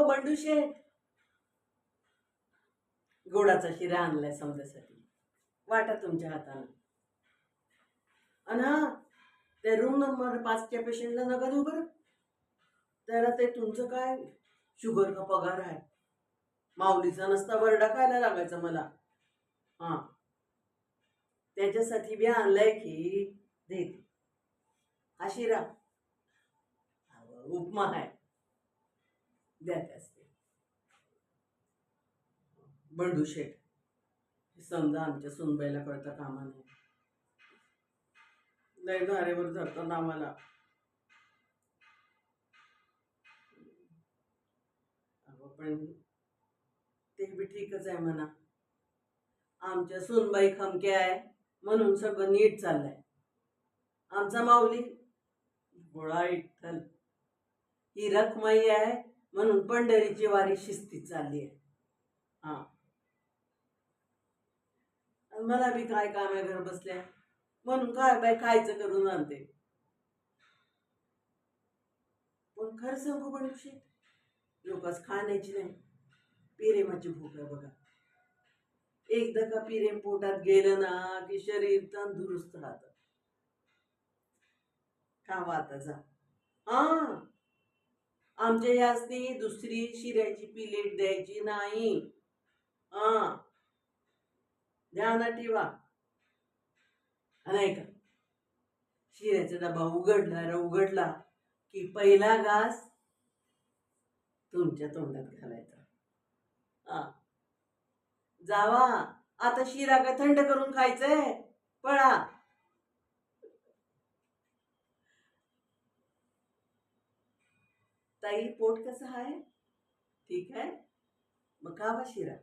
बंडू शेठ, गोडाचा शिरा आणलाय समजासाठी, वाटा तुमच्या हातानं. आणि हा, त्या रूम नंबर 5च्या पेशंटला नका देऊ बरं. त्याला ते तुमचं काय शुगर का पगार आहे. माऊलीचा नसता बरडा खायला लागायचा मला. हा, त्याच्यासाठी बी आणलाय की देते. हा शिरा उपमा आहे, द्या त्यास ते. बंडू शेठ, समजा आमच्या सुनबाईला कळता कामा नाही. लय धारेवर धरतात आम्हाला. पण ते बी ठीकच आहे म्हणा. आमच्या सुनबाई खमक्या आहे म्हणून सगळं नीट चाललंय. आमचा माऊली गोळा विठ्ठल ही रखमाई आहे म्हणून पंढरीची वारी शिस्तीत चालली आहे. हा, मला बी काय काम आहे घर बसल्या म्हणून काय बाय खायचं करून आणते. पण खरं सांगू बंडू शेठ, लोकांस खाण्याची नाही, प्रेमाची भूक आहे बघा. एकदा का प्रेम पोटात गेलं ना की शरीर तंदुरुस्त राहतं. खावा आता जा. हा, आमच्या यासनी दुसरी शिऱ्याची प्लेट द्यायची नाही. हा, ध्यानात ठेवा. नाही का, शिऱ्याचा डबा उघडला की पहिला घास तुमच्या तोंडात घालायचा. हा, जावा आता. शिरा का थंड करून खायचंय, पळा. ताई पोट कसं आहे? ठीक आहे, मग खावा शिरा.